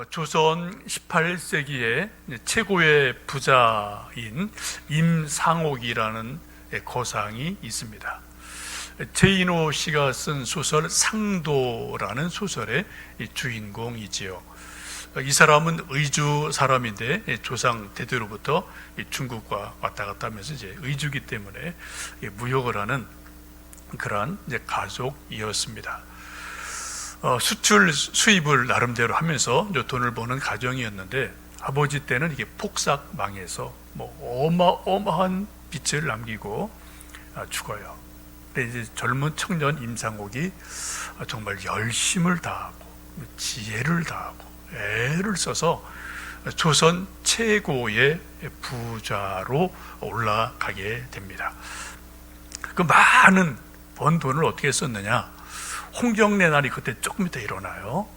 조선 18세기에 최고의 부자인 임상옥이라는 거상이 있습니다. 제인호 씨가 쓴 소설 상도라는 소설의 주인공이지요. 이 사람은 의주 사람인데 조상 대대로부터 중국과 왔다 갔다 하면서 이제 의주기 때문에 무역을 하는 그러한 가족이었습니다. 수출 수입을 나름대로 하면서 돈을 버는 가정이었는데 아버지 때는 이게 폭삭 망해서 어마어마한 빚을 남기고 죽어요. 근데 이제 젊은 청년 임상옥이 정말 열심을 다하고 지혜를 다하고 애를 써서 조선 최고의 부자로 올라가게 됩니다. 그 많은 번 돈을 어떻게 썼느냐? 홍경래난이 그때 조금 이따 일어나요.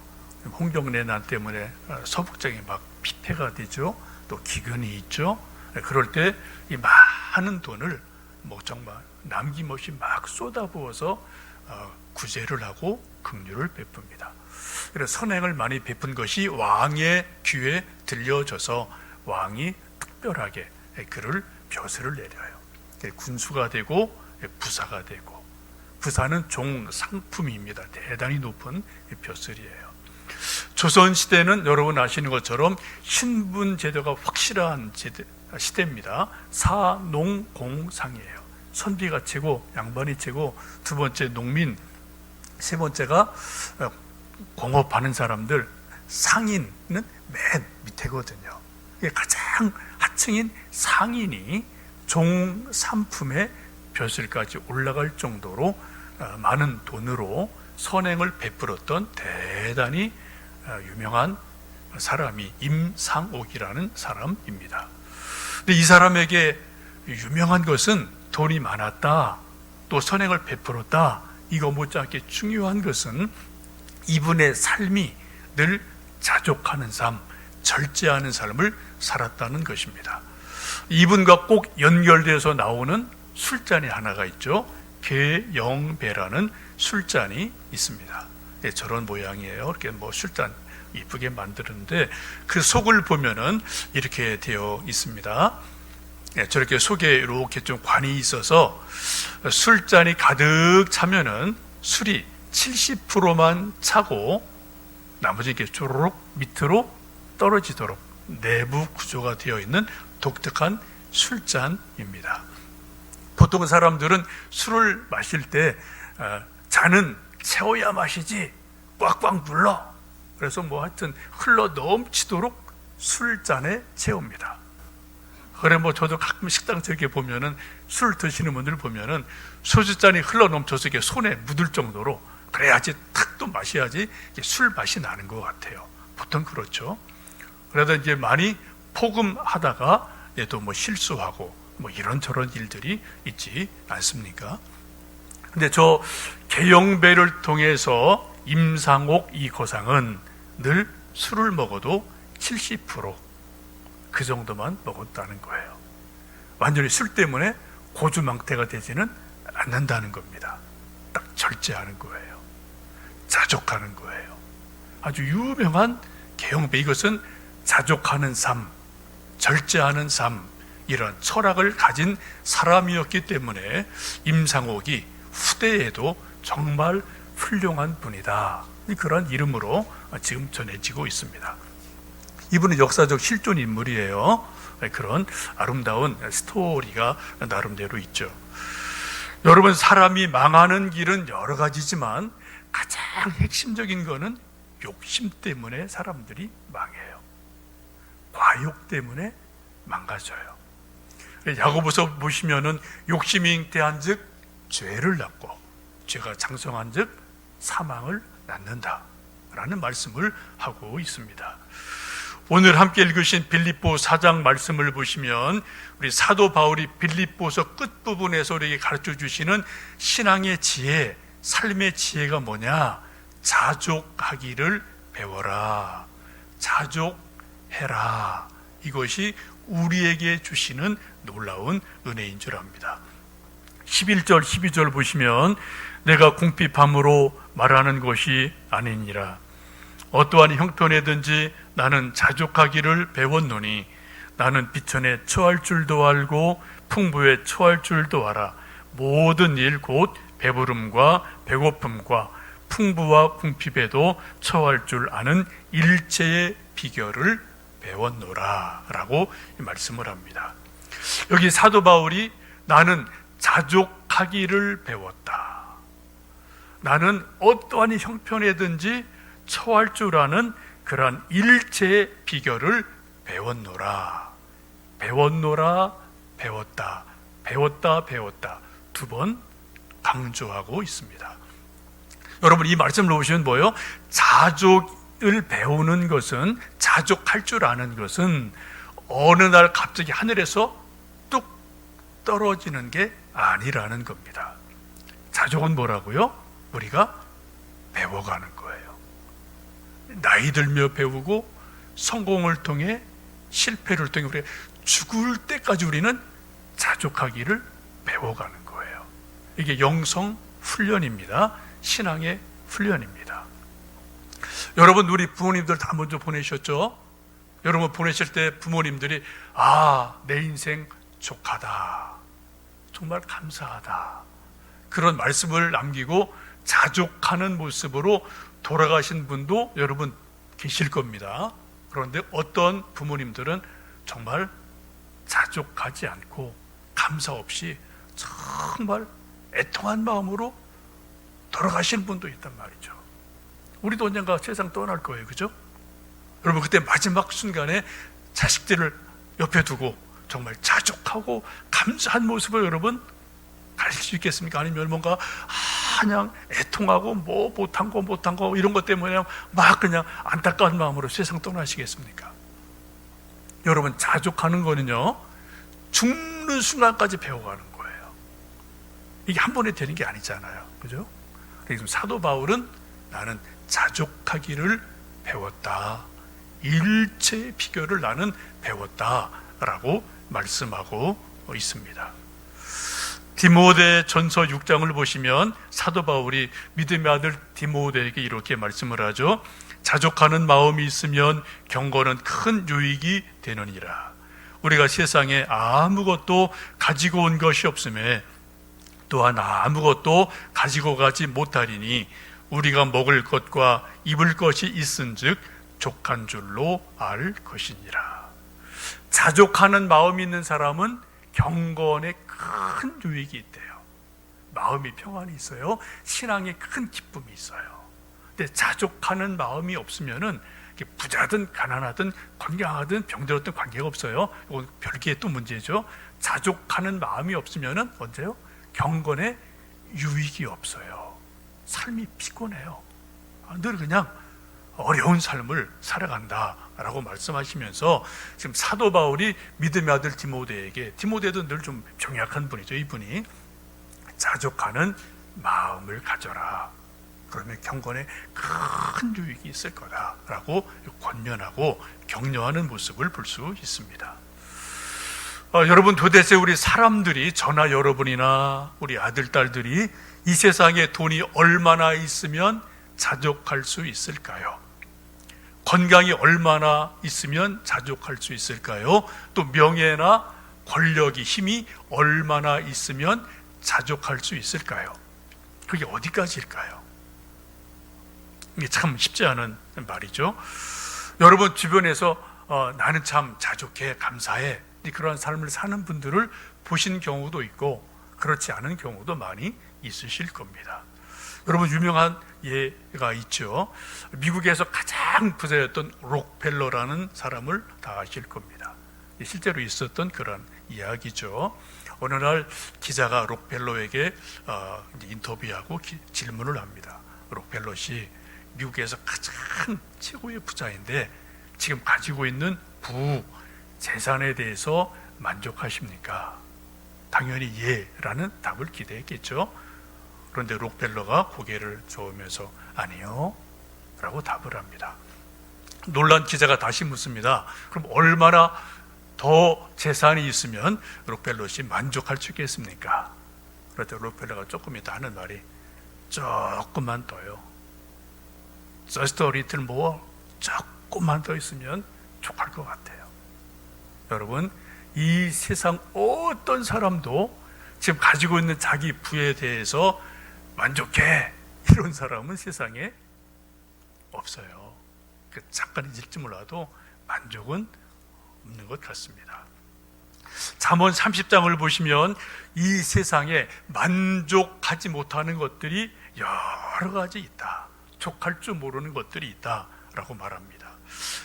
홍경래난 때문에 서북장이 막 피폐가 되죠. 또 기근이 있죠. 그럴 때 이 많은 돈을 정말 남김없이 막 쏟아부어서 구제를 하고 긍휼을 베풉니다. 그래서 선행을 많이 베푼 것이 왕의 귀에 들려져서 왕이 특별하게 그를 벼슬을 내려요. 군수가 되고 부사가 되고, 부사는 종상품입니다. 대단히 높은 벼슬이에요. 조선시대는 여러분 아시는 것처럼 신분 제도가 확실한 시대입니다. 사농공상이에요. 선비가 최고, 양반이 최고, 두 번째 농민, 세 번째가 공업하는 사람들, 상인은 맨 밑에거든요. 가장 하층인 상인이 종삼품의 벼슬까지 올라갈 정도로 많은 돈으로 선행을 베풀었던 대단히 유명한 사람이 임상옥이라는 사람입니다. 근데 이 사람에게 유명한 것은 돈이 많았다, 또 선행을 베풀었다, 이거 못지않게 중요한 것은 이분의 삶이 늘 자족하는 삶, 절제하는 삶을 살았다는 것입니다. 이분과 꼭 연결돼서 나오는 술잔이 하나가 있죠. 개영배라는 술잔이 있습니다. 저런 모양이에요. 이렇게 술잔 이쁘게 만드는데 그 속을 보면은 이렇게 되어 있습니다. 저렇게 속에 이렇게 좀 관이 있어서 술잔이 가득 차면은 술이 70%만 차고 나머지 이렇게 쪼르륵 밑으로 떨어지도록 내부 구조가 되어 있는 독특한 술잔입니다. 보통 사람들은 술을 마실 때 잔은 채워야 마시지 꽉꽉 눌러, 그래서 하여튼 흘러 넘치도록 술잔에 채웁니다. 그래 저도 가끔 식당 저렇게 보면은 술 드시는 분들 보면은 소주잔이 흘러 넘쳐서 이게 손에 묻을 정도로 그래야지 탁 또 마셔야지 술 맛이 나는 것 같아요. 보통 그렇죠. 그러다 이제 많이 포금하다가 또 실수하고 이런저런 일들이 있지 않습니까? 근데 저 개영배를 통해서 임상옥 이 거상은 늘 술을 먹어도 70% 그 정도만 먹었다는 거예요. 완전히 술 때문에 고주망태가 되지는 않는다는 겁니다. 딱 절제하는 거예요. 자족하는 거예요. 아주 유명한 개영배, 이것은 자족하는 삶, 절제하는 삶, 이런 철학을 가진 사람이었기 때문에 임상옥이 후대에도 정말 훌륭한 분이다, 그런 이름으로 지금 전해지고 있습니다. 이분은 역사적 실존 인물이에요. 그런 아름다운 스토리가 나름대로 있죠. 여러분, 사람이 망하는 길은 여러 가지지만 가장 핵심적인 거는 욕심 때문에 사람들이 망해요. 과욕 때문에 망가져요. 야고보서 보시면은 욕심이 잉태한즉 죄를 낳고 죄가 장성한즉 사망을 낳는다라는 말씀을 하고 있습니다. 오늘 함께 읽으신 빌립보 4장 말씀을 보시면 우리 사도 바울이 빌립보서 끝부분에서 우리에게 가르쳐 주시는 신앙의 지혜, 삶의 지혜가 뭐냐? 자족하기를 배워라. 자족해라. 이것이 우리에게 주시는 놀라운 은혜인 줄 압니다. 11절 12절 보시면 내가 궁핍함으로 말하는 것이 아니니라. 어떠한 형편이든지 나는 자족하기를 배웠노니 나는 비천에 처할 줄도 알고 풍부에 처할 줄도 알아. 모든 일 곧 배부름과 배고픔과 풍부와 궁핍에도 처할 줄 아는 일체의 비결을 배웠노라 라고 말씀을 합니다. 여기 사도 바울이 나는 자족하기를 배웠다. 나는 어떠한 형편이든지 처할 줄 아는 그러한 일체의 비결을 배웠노라. 배웠노라, 배웠다. 배웠다, 배웠다. 두 번 강조하고 있습니다. 여러분, 이 말씀을 보시면 뭐예요? 자족을 배우는 것은, 자족할 줄 아는 것은 어느 날 갑자기 하늘에서 뚝 떨어지는 게 아니라는 겁니다. 자족은 뭐라고요? 우리가 배워가는 거예요. 나이 들며 배우고 성공을 통해 실패를 통해 우리가 죽을 때까지 우리는 자족하기를 배워가는 거예요. 이게 영성 훈련입니다. 신앙의 훈련입니다. 여러분, 우리 부모님들 다 먼저 보내셨죠? 여러분 보내실 때 부모님들이 내 인생 족하다, 정말 감사하다, 그런 말씀을 남기고 자족하는 모습으로 돌아가신 분도 여러분 계실 겁니다. 그런데 어떤 부모님들은 정말 자족하지 않고 감사 없이 정말 애통한 마음으로 돌아가신 분도 있단 말이죠. 우리도 언젠가 세상 떠날 거예요, 그죠? 여러분, 그때 마지막 순간에 자식들을 옆에 두고 정말 자족하고 감사한 모습을 여러분 가질 수 있겠습니까? 아니면 뭔가 그냥 애통하고 뭐 못한 거 이런 것 때문에 막 그냥 안타까운 마음으로 세상 떠나시겠습니까? 여러분, 자족하는 거는요, 죽는 순간까지 배워가는 거예요. 이게 한 번에 되는 게 아니잖아요, 그죠? 그래서 사도 바울은 나는 자족하기를 배웠다, 일체의 비결을 나는 배웠다라고 말씀하고 있습니다. 디모데 전서 6장을 보시면 사도 바울이 믿음의 아들 디모데에게 이렇게 말씀을 하죠. 자족하는 마음이 있으면 경건은 큰 유익이 되느니라. 우리가 세상에 아무것도 가지고 온 것이 없음에 또한 아무것도 가지고 가지 못하리니 우리가 먹을 것과 입을 것이 있은즉 족한 줄로 알 것이니라. 자족하는 마음이 있는 사람은 경건에 큰 유익이 있대요. 마음이 평안이 있어요. 신앙에 큰 기쁨이 있어요. 근데 자족하는 마음이 없으면은 부자든 가난하든 건강하든 병들었든 관계가 없어요. 이건 별개의 또 문제죠. 자족하는 마음이 없으면은 언제요? 경건에 유익이 없어요. 삶이 피곤해요. 늘 그냥 어려운 삶을 살아간다라고 말씀하시면서 지금 사도 바울이 믿음의 아들 디모데에게, 디모데도 늘 좀 병약한 분이죠. 이분이 자족하는 마음을 가져라. 그러면 경건에 큰 유익이 있을 거다라고 권면하고 격려하는 모습을 볼 수 있습니다. 여러분, 도대체 우리 사람들이, 저나 여러분이나 우리 아들, 딸들이 이 세상에 돈이 얼마나 있으면 자족할 수 있을까요? 건강이 얼마나 있으면 자족할 수 있을까요? 또 명예나 권력이, 힘이 얼마나 있으면 자족할 수 있을까요? 그게 어디까지일까요? 이게 참 쉽지 않은 말이죠. 여러분 주변에서 나는 참 자족해, 감사해, 그러한 삶을 사는 분들을 보신 경우도 있고 그렇지 않은 경우도 많이 있으실 겁니다. 여러분, 유명한 예가 있죠. 미국에서 가장 부자였던 록펠러라는 사람을 다 아실 겁니다. 실제로 있었던 그런 이야기죠. 어느 날 기자가 록펠러에게 인터뷰하고 질문을 합니다. 록펠러 씨, 미국에서 가장 최고의 부자인데 지금 가지고 있는 재산에 대해서 만족하십니까? 당연히 예라는 답을 기대했겠죠. 그런데 록펠러가 고개를 저으면서 아니요 라고 답을 합니다. 놀란 기자가 다시 묻습니다. 그럼 얼마나 더 재산이 있으면 록펠러 씨 만족할 수 있겠습니까? 그럴 때 록펠러가 조금 이따 하는 말이 조금만 더요. just a little more, 조금만 더 있으면 족할 것 같아요. 여러분, 이 세상 어떤 사람도 지금 가지고 있는 자기 부에 대해서 만족해, 이런 사람은 세상에 없어요. 잠깐 있을지 몰라도 만족은 없는 것 같습니다. 잠언 30장을 보시면 이 세상에 만족하지 못하는 것들이 여러 가지 있다, 족할 줄 모르는 것들이 있다라고 말합니다.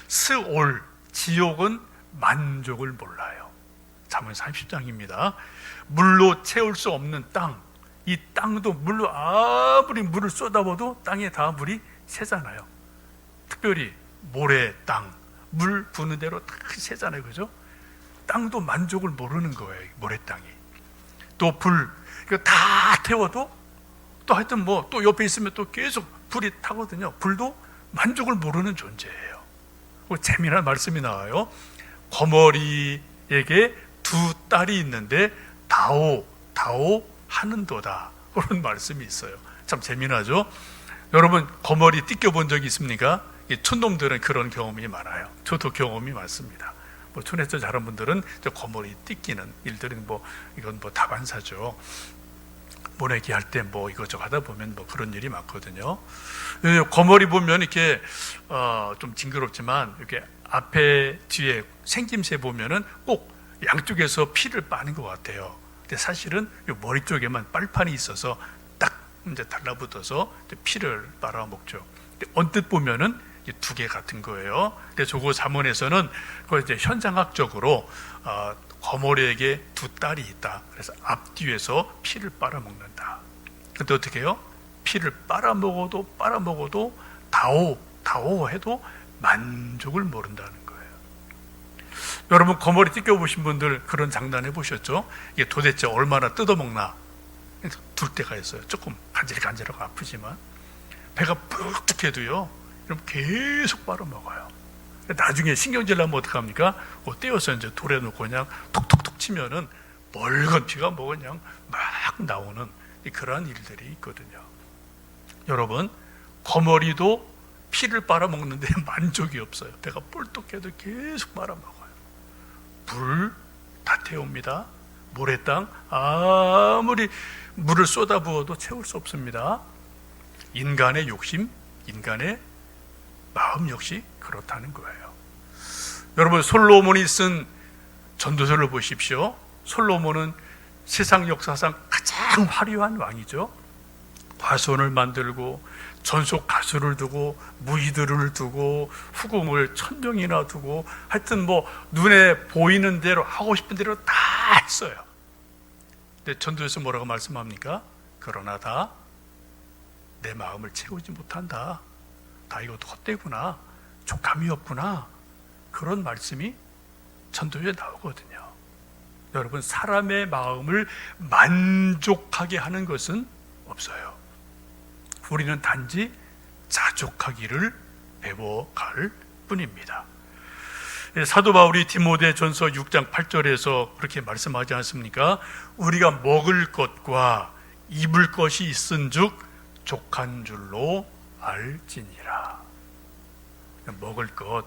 스올, 지옥은 만족을 몰라요. 잠언 30장입니다. 물로 채울 수 없는 땅, 이 땅도 물로 아무리 물을 쏟아부어도 땅에 다 물이 새잖아요. 특별히 모래 땅, 물 부는 대로 다 새잖아요, 그죠? 땅도 만족을 모르는 거예요, 모래 땅이. 또 불, 이거 다 태워도 또 하여튼 뭐 또 옆에 있으면 또 계속 불이 타거든요. 불도 만족을 모르는 존재예요. 재미난 말씀이 나와요. 거머리에게 두 딸이 있는데 다오 하는도다, 그런 말씀이 있어요. 참 재미나죠? 여러분, 거머리 띠껴본 적이 있습니까? 촌놈들은 그런 경험이 많아요. 저도 경험이 많습니다. 촌에서 자란 분들은 저 거머리 띠끼는 일들은 이건 다반사죠. 모내기 할 때 이거저거 하다 보면 그런 일이 많거든요. 거머리 보면 이렇게 좀 징그럽지만 이렇게 앞에 뒤에 생김새 보면은 꼭 양쪽에서 피를 빠는 것 같아요. 근데 사실은 머리 쪽에만 빨판이 있어서 딱 이제 달라붙어서 피를 빨아먹죠. 언뜻 보면은 두 개 같은 거예요. 근데 조고 잠언에서는 그걸 이제 현상학적으로 거머리에게 두 딸이 있다. 그래서 앞뒤에서 피를 빨아먹는다. 근데 어떻게 해요? 피를 빨아먹어도 다오 해도 만족을 모른다는 거예요. 여러분, 거머리 뜯겨보신 분들 그런 장난 해보셨죠? 이게 도대체 얼마나 뜯어먹나 둘 때가 있어요. 조금 간질간질하고 아프지만 배가 푹뚝해도요, 그럼 계속 빨아먹어요. 나중에 신경질 나면 어떡합니까? 떼어서 이제 돌에 놓고 그냥 톡톡톡 치면은 멀건 피가 그냥 막 나오는 그러한 일들이 있거든요. 여러분, 거머리도 피를 빨아먹는데 만족이 없어요. 배가 뿔뚝해도 계속 빨아먹어요. 불 다 태웁니다. 모래땅 아무리 물을 쏟아부어도 채울 수 없습니다. 인간의 욕심, 인간의 마음 역시 그렇다는 거예요. 여러분, 솔로몬이 쓴 전도서를 보십시오. 솔로몬은 세상 역사상 가장 화려한 왕이죠. 화손을 만들고 전속 가수를 두고 무희들을 두고 후궁을 1000명이나 두고 하여튼 눈에 보이는 대로 하고 싶은 대로 다 했어요. 근데 전도에서 뭐라고 말씀합니까? 그러나 다 내 마음을 채우지 못한다. 다 이것도 헛되구나, 족함이 없구나, 그런 말씀이 전도에 나오거든요. 여러분, 사람의 마음을 만족하게 하는 것은 없어요. 우리는 단지 자족하기를 배워갈 뿐입니다. 사도 바울이 디모데전서 6장 8절에서 그렇게 말씀하지 않습니까? 우리가 먹을 것과 입을 것이 있은즉 족한 줄로 알지니라. 먹을 것,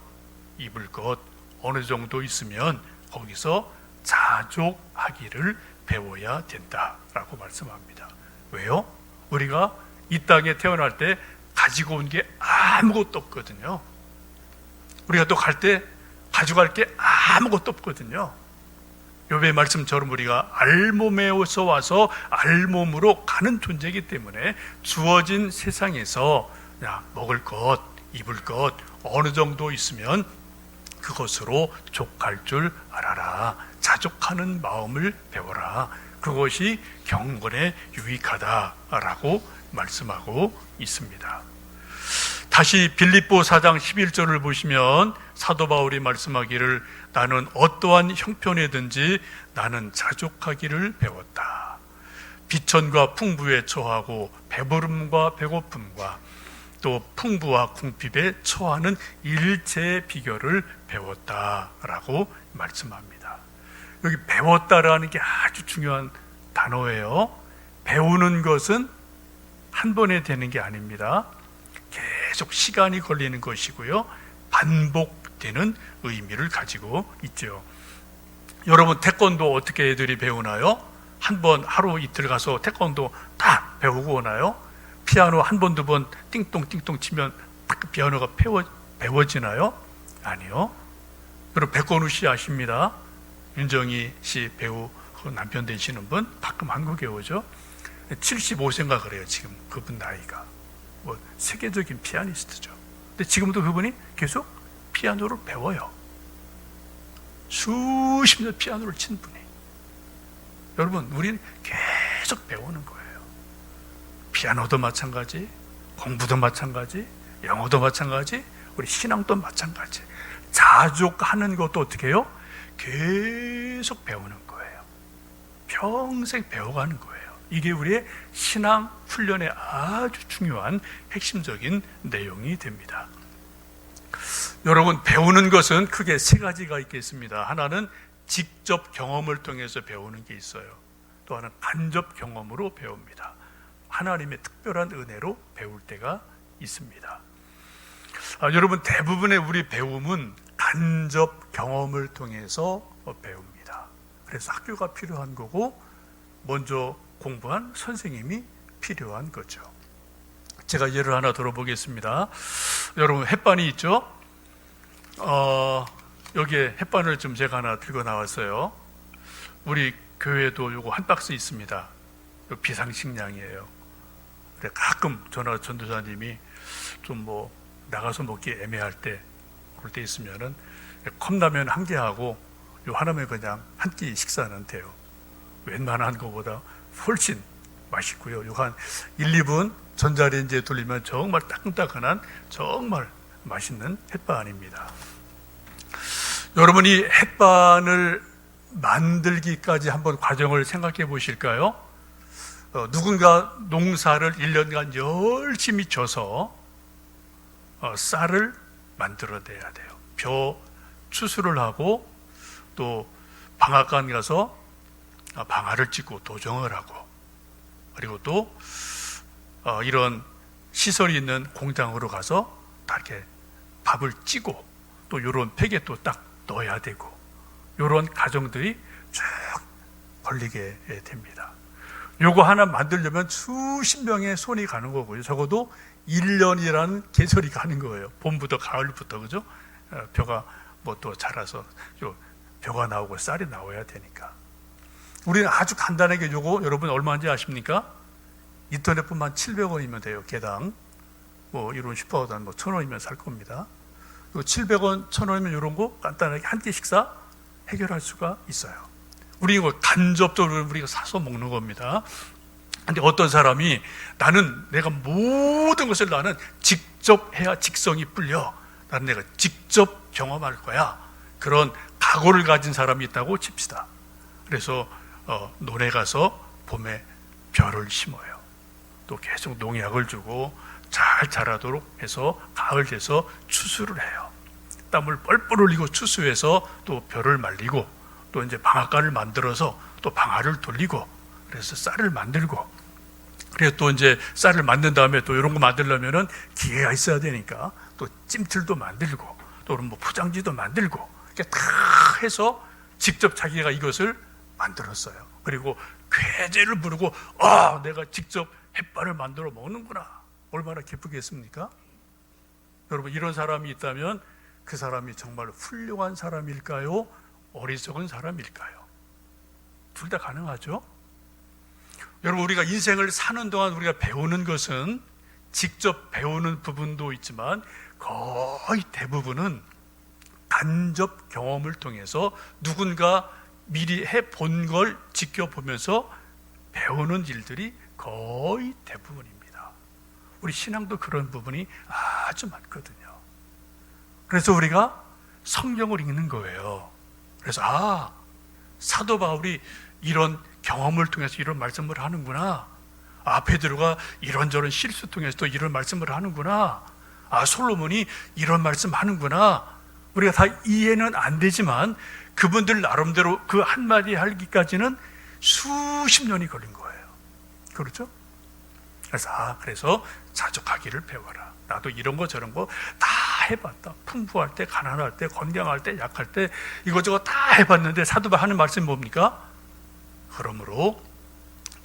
입을 것 어느 정도 있으면 거기서 자족하기를 배워야 된다라고 말씀합니다. 왜요? 우리가 이 땅에 태어날 때 가지고 온 게 아무것도 없거든요. 우리가 또 갈 때 가져갈 게 아무것도 없거든요. 욥의 말씀처럼 우리가 알몸에서 와서 알몸으로 가는 존재이기 때문에 주어진 세상에서 먹을 것, 입을 것 어느 정도 있으면 그것으로 족할 줄 알아라. 자족하는 마음을 배워라. 그것이 경건에 유익하다라고 말씀하고 있습니다. 다시 빌립보 4장 11절을 보시면 사도 바울이 말씀하기를 나는 어떠한 형편이든지 나는 자족하기를 배웠다. 비천과 풍부에 처하고 배부름과 배고픔과 또 풍부와 궁핍에 처하는 일체의 비결을 배웠다라고 말씀합니다. 여기 배웠다라는 게 아주 중요한 단어예요. 배우는 것은 한 번에 되는 게 아닙니다. 계속 시간이 걸리는 것이고요, 반복되는 의미를 가지고 있죠. 여러분, 태권도 어떻게 애들이 배우나요? 한 번 하루 이틀 가서 태권도 다 배우고 오나요? 피아노 한 번 두 번 띵똥띵똥 치면 피아노가 배워지나요? 아니요. 여러분, 백건우 씨 아십니다? 윤정희 씨 배우 그 남편 되시는 분, 가끔 한국에 오죠. 75세인가 그래요. 지금 그분 나이가 뭐 세계적인 피아니스트죠. 근데 지금도 그분이 계속 피아노를 배워요. 수십 년 피아노를 친 분이. 여러분, 우리는 계속 배우는 거예요. 피아노도 마찬가지, 공부도 마찬가지, 영어도 마찬가지, 우리 신앙도 마찬가지. 자족하는 것도 어떻게 해요? 계속 배우는 거예요. 평생 배워가는 거예요. 이게 우리의 신앙 훈련에 아주 중요한 핵심적인 내용이 됩니다. 여러분, 배우는 것은 크게 세 가지가 있겠습니다. 하나는 직접 경험을 통해서 배우는 게 있어요. 또 하나는 간접 경험으로 배웁니다. 하나님의 특별한 은혜로 배울 때가 있습니다. 여러분, 대부분의 우리 배움은 간접 경험을 통해서 배웁니다. 그래서 학교가 필요한 거고, 먼저 공부한 선생님이 필요한 거죠. 제가 예를 하나 들어보겠습니다. 여러분, 햇반이 있죠? 여기에 햇반을 좀 제가 하나 들고 나왔어요. 우리 교회도 요거 한 박스 있습니다. 비상식량이에요. 근데 가끔 전도사님이 좀 뭐 나가서 먹기 애매할 때, 그럴 때 있으면은 컵라면 한 개하고 요 하나면 그냥 한 끼 식사는 돼요. 웬만한 것보다 훨씬 맛있고요. 요 한 1, 2분 전자레인지에 돌리면 정말 따끈따끈한 정말 맛있는 햇반입니다. 여러분이 햇반을 만들기까지 한번 과정을 생각해 보실까요? 누군가 농사를 1년간 열심히 져서 쌀을 만들어내야 돼요. 벼 추수를 하고 또 방앗간 가서 방아를 찢고 도정을 하고, 그리고 또 이런 시설이 있는 공장으로 가서 다 이렇게 밥을 찌고 또 이런 팩에 또 딱 넣어야 되고, 이런 과정들이 쭉 걸리게 됩니다. 요거 하나 만들려면 수십 명의 손이 가는 거고요. 적어도 1년이라는 계절이 가는 거예요. 봄부터 가을부터, 그죠? 벼가 뭐 또 자라서 요 벼가 나오고 쌀이 나와야 되니까. 우리는 아주 간단하게 요거 여러분 얼마인지 아십니까? 인터넷뿐만 700원이면 돼요. 개당. 뭐 이런 슈퍼보다는 뭐 1,000원이면 살 겁니다. 700원, 1,000원이면 이런 거 간단하게 한 끼 식사 해결할 수가 있어요. 우리 이거 간접적으로 우리가 사서 먹는 겁니다. 근데 어떤 사람이 내가 모든 것을 나는 직접 해야 직성이 풀려. 나는 내가 직접 경험할 거야. 그런 각오를 가진 사람이 있다고 칩시다. 그래서 논에 가서 봄에 벼를 심어요. 또 계속 농약을 주고 잘 자라도록 해서 가을 돼서 추수를 해요. 땀을 뻘뻘 흘리고 추수해서 또 벼를 말리고, 또 이제 방앗간을 만들어서 또 방아를 돌리고, 그래서 쌀을 만들고, 그래서 또 이제 쌀을 만든 다음에 또 이런 거 만들려면은 기계가 있어야 되니까 또 찜틀도 만들고, 또 뭐 포장지도 만들고, 이렇게 다 해서 직접 자기가 이것을 만들었어요. 그리고 괴제를 부르고, 내가 직접 햇반을 만들어 먹는구나. 얼마나 기쁘겠습니까? 여러분, 이런 사람이 있다면 그 사람이 정말 훌륭한 사람일까요? 어리석은 사람일까요? 둘 다 가능하죠? 여러분, 우리가 인생을 사는 동안 우리가 배우는 것은 직접 배우는 부분도 있지만 거의 대부분은 간접 경험을 통해서 누군가 미리 해본 걸 지켜보면서 배우는 일들이 거의 대부분입니다. 우리 신앙도 그런 부분이 아주 많거든요. 그래서 우리가 성경을 읽는 거예요. 그래서 사도 바울이 이런 경험을 통해서 이런 말씀을 하는구나. 베드로가 이런저런 실수 통해서 또 이런 말씀을 하는구나. 솔로몬이 이런 말씀 하는구나. 우리가 다 이해는 안 되지만 그분들 나름대로 그 한마디 하기까지는 수십 년이 걸린 거예요. 그렇죠? 그래서 자족하기를 배워라. 나도 이런 거 저런 거 다 해봤다. 풍부할 때, 가난할 때, 건강할 때, 약할 때 이거저거 다 해봤는데 사도 바울 하는 말씀이 뭡니까? 그러므로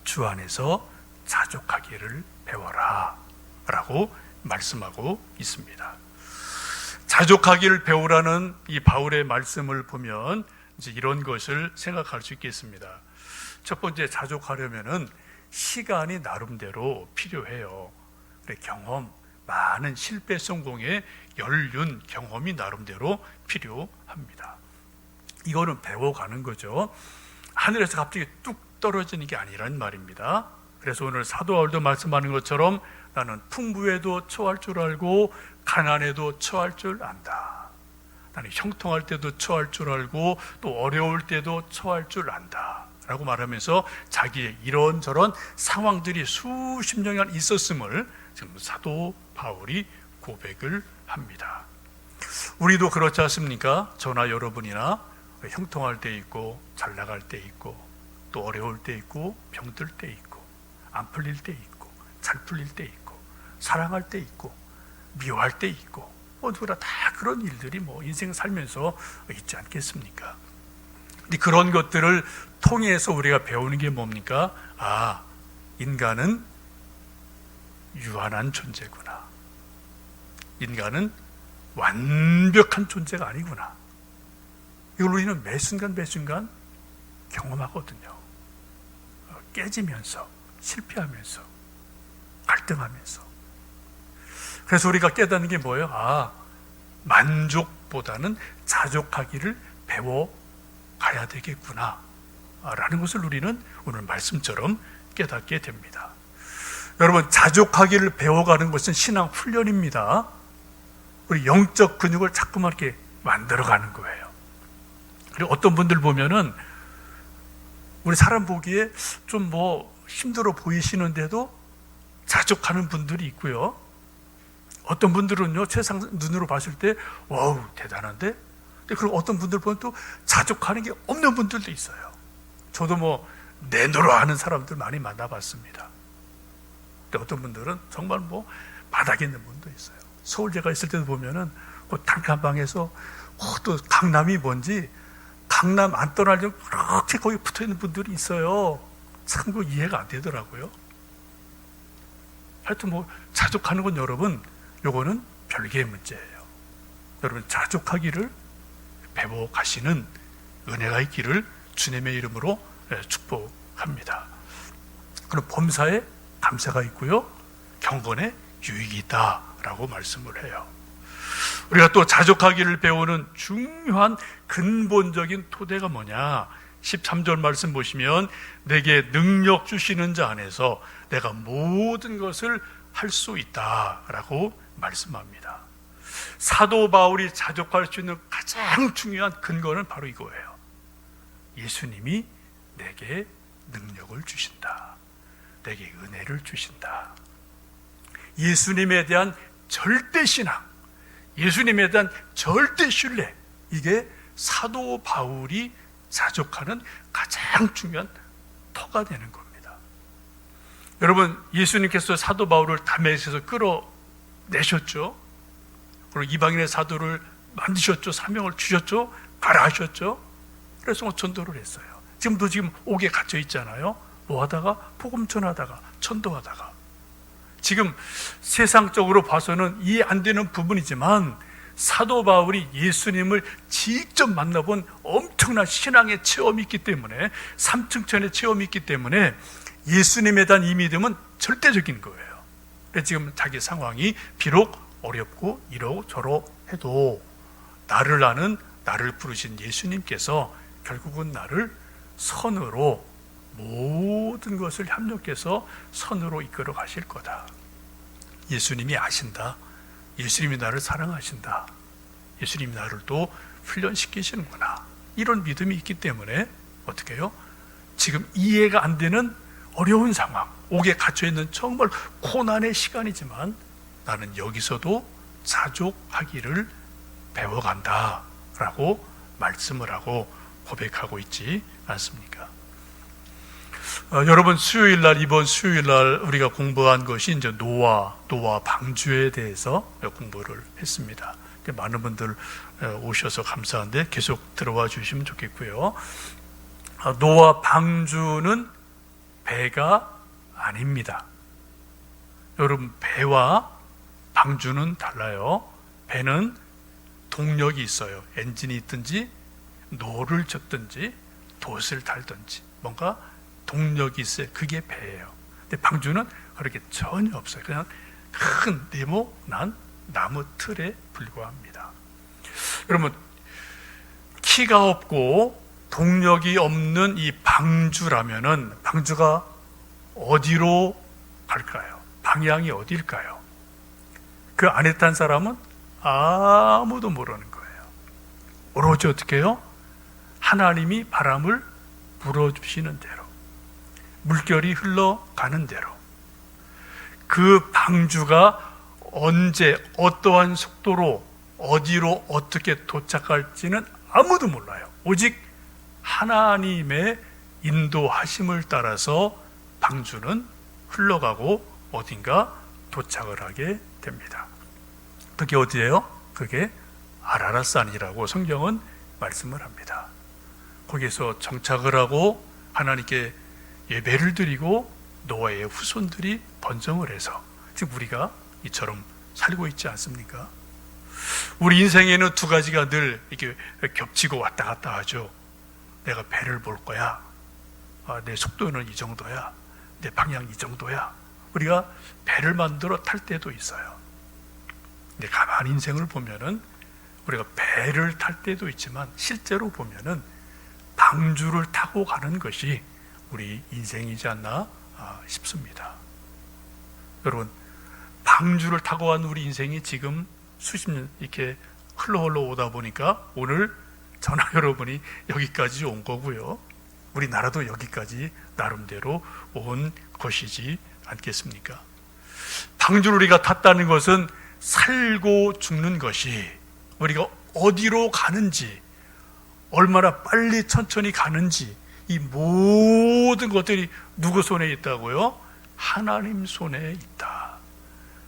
주 안에서 자족하기를 배워라 라고 말씀하고 있습니다. 자족하기를 배우라는 이 바울의 말씀을 보면 이제 이런 것을 생각할 수 있겠습니다. 첫 번째, 자족하려면은 시간이 나름대로 필요해요. 경험, 많은 실패 성공의 연륜 경험이 나름대로 필요합니다. 이거는 배워가는 거죠. 하늘에서 갑자기 뚝 떨어지는 게 아니란 말입니다. 그래서 오늘 사도 바울도 말씀하는 것처럼 나는 풍부에도 처할 줄 알고 가난에도 처할 줄 안다. 나는 형통할 때도 처할 줄 알고 또 어려울 때도 처할 줄 안다 라고 말하면서 자기의 이런저런 상황들이 수십 년간 있었음을 지금 사도 바울이 고백을 합니다. 우리도 그렇지 않습니까? 저나 여러분이나 형통할 때 있고 잘 나갈 때 있고 또 어려울 때 있고 병들 때 있고 안 풀릴 때 있고 잘 풀릴 때 있고 사랑할 때 있고 미워할 때 있고 누구나 다 그런 일들이 인생 살면서 있지 않겠습니까? 근데 그런 것들을 통해서 우리가 배우는 게 뭡니까? 인간은 유한한 존재구나. 인간은 완벽한 존재가 아니구나. 이걸 우리는 매 순간 경험하거든요. 깨지면서, 실패하면서, 갈등하면서. 그래서 우리가 깨닫는 게 뭐예요? 만족보다는 자족하기를 배워가야 되겠구나 라는 것을 우리는 오늘 말씀처럼 깨닫게 됩니다. 여러분, 자족하기를 배워가는 것은 신앙 훈련입니다. 우리 영적 근육을 자꾸만 이렇게 만들어가는 거예요. 그리고 어떤 분들 보면은 우리 사람 보기에 좀 힘들어 보이시는데도 자족하는 분들이 있고요. 어떤 분들은요, 세상 눈으로 봤을 때 와우 대단한데, 그리고 어떤 분들 보면 또 자족하는 게 없는 분들도 있어요. 저도 내노라 하는 사람들 많이 만나봤습니다. 근데 어떤 분들은 정말 바닥에 있는 분도 있어요. 서울 제가 있을 때도 보면은 그 단칸방에서 또 강남이 뭔지 강남 안 떠나려고 그렇게 거기 붙어 있는 분들이 있어요. 참 그 이해가 안 되더라고요. 하여튼 자족하는 건 여러분, 요거는 별개의 문제예요. 여러분, 자족하기를 배워 가시는 은혜가 있기를 주님의 이름으로 축복합니다. 그럼 범사에 감사가 있고요, 경건에 유익이 있다라고 말씀을 해요. 우리가 또 자족하기를 배우는 중요한 근본적인 토대가 뭐냐? 13절 말씀 보시면 내게 능력 주시는 자 안에서 내가 모든 것을 할 수 있다라고 말씀합니다. 사도 바울이 자족할 수 있는 가장 중요한 근거는 바로 이거예요. 예수님이 내게 능력을 주신다. 내게 은혜를 주신다. 예수님에 대한 절대 신앙, 예수님에 대한 절대 신뢰, 이게 사도 바울이 자족하는 가장 중요한 터가 되는 겁니다. 여러분, 예수님께서 사도 바울을 다메섹에서 끌어내셨죠. 그리고 이방인의 사도를 만드셨죠. 사명을 주셨죠. 가라 하셨죠. 그래서 전도를 했어요. 지금도 옥에 갇혀 있잖아요. 하다가 복음 전하다가 전도하다가. 지금 세상적으로 봐서는 이해 안 되는 부분이지만 사도 바울이 예수님을 직접 만나본 엄청난 신앙의 체험이 있기 때문에, 삼층천의 체험이 있기 때문에 예수님에 대한 이 믿음은 절대적인 거예요. 그래서 지금 자기 상황이 비록 어렵고 이러저러 해도 나를 아는, 나를 부르신 예수님께서 결국은 나를 선으로, 모든 것을 협력해서 선으로 이끌어 가실 거다. 예수님이 아신다. 예수님이 나를 사랑하신다. 예수님이 나를 또 훈련시키시는구나. 이런 믿음이 있기 때문에 어떻게 해요? 지금 이해가 안 되는 어려운 상황, 옥에 갇혀있는 정말 고난의 시간이지만 나는 여기서도 자족하기를 배워간다 라고 말씀을 하고 고백하고 있지 않습니까? 여러분 이번 수요일 날 우리가 공부한 것이 이제 노아 방주에 대해서 공부를 했습니다. 많은 분들 오셔서 감사한데 계속 들어와 주시면 좋겠고요. 노아 방주는 배가 아닙니다. 여러분, 배와 방주는 달라요. 배는 동력이 있어요. 엔진이 있든지 노를 젓든지 돛을 달든지 뭔가 동력이 있어요. 그게 배예요. 근데 방주는 그렇게 전혀 없어요. 그냥 큰 네모난 나무 틀에 불과합니다. 여러분, 키가 없고 동력이 없는 이 방주라면은 방주가 어디로 갈까요? 방향이 어디일까요? 그 안에 탄 사람은 아무도 모르는 거예요. 오로지 어떻게 해요? 하나님이 바람을 불어주시는 대로, 물결이 흘러가는 대로, 그 방주가 언제 어떠한 속도로 어디로 어떻게 도착할지는 아무도 몰라요. 오직 하나님의 인도하심을 따라서 방주는 흘러가고 어딘가 도착을 하게 됩니다. 그게 어디예요? 그게 아라랏산이라고 성경은 말씀을 합니다. 거기서 정착을 하고 하나님께 예배를 드리고 노아의 후손들이 번성을 해서 지금 우리가 이처럼 살고 있지 않습니까? 우리 인생에는 두 가지가 늘 이렇게 겹치고 왔다 갔다 하죠. 내가 배를 볼 거야. 내 속도는 이 정도야. 내 방향 이 정도야. 우리가 배를 만들어 탈 때도 있어요. 근데 가만히 인생을 보면은 우리가 배를 탈 때도 있지만 실제로 보면은 방주를 타고 가는 것이 우리 인생이지 않나 싶습니다. 여러분, 방주를 타고 간 우리 인생이 지금 수십 년 이렇게 흘러 오다 보니까 오늘 저나 여러분이 여기까지 온 거고요. 우리나라도 여기까지 나름대로 온 것이지 않겠습니까? 방주를 우리가 탔다는 것은 살고 죽는 것이 우리가 어디로 가는지, 얼마나 빨리 천천히 가는지, 이 모든 것들이 누구 손에 있다고요? 하나님 손에 있다.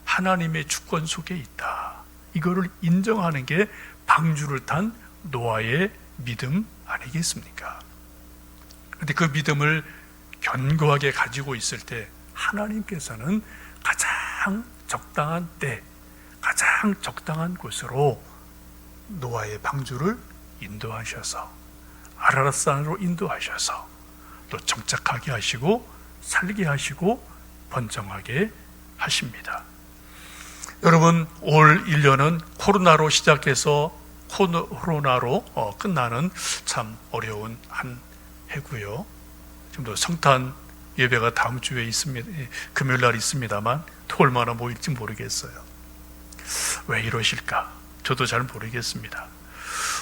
하나님의 주권 속에 있다. 이거를 인정하는 게 방주를 탄 노아의 믿음 아니겠습니까? 그런데 그 믿음을 견고하게 가지고 있을 때 하나님께서는 가장 적당한 때, 가장 적당한 곳으로 노아의 방주를 인도하셔서 아라랏산으로 인도하셔서 또 정착하게 하시고 살게 하시고 번성하게 하십니다. 여러분, 올 1년은 코로나로 시작해서 코로나로 끝나는 참 어려운 한 해고요. 지금도 성탄 예배가 다음 주에 있습니다. 금요일 날 있습니다만 또 얼마나 모일지 모르겠어요. 왜 이러실까? 저도 잘 모르겠습니다.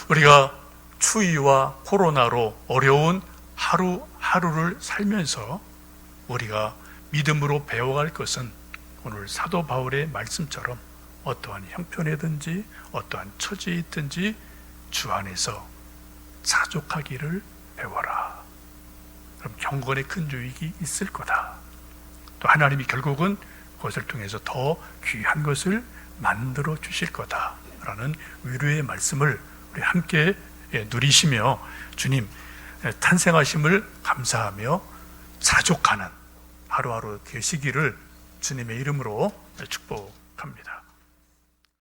우리가 추위와 코로나로 어려운 하루하루를 살면서 우리가 믿음으로 배워갈 것은 오늘 사도 바울의 말씀처럼 어떠한 형편이든지 어떠한 처지에 있든지 주 안에서 자족하기를 배워라. 그럼 경건의 큰 유익이 있을 거다. 또 하나님이 결국은 그것을 통해서 더 귀한 것을 만들어 주실 거다라는 위로의 말씀을 우리 함께 누리시며 주님 탄생하심을 감사하며 자족하는 하루하루 되시기를 주님의 이름으로 축복합니다.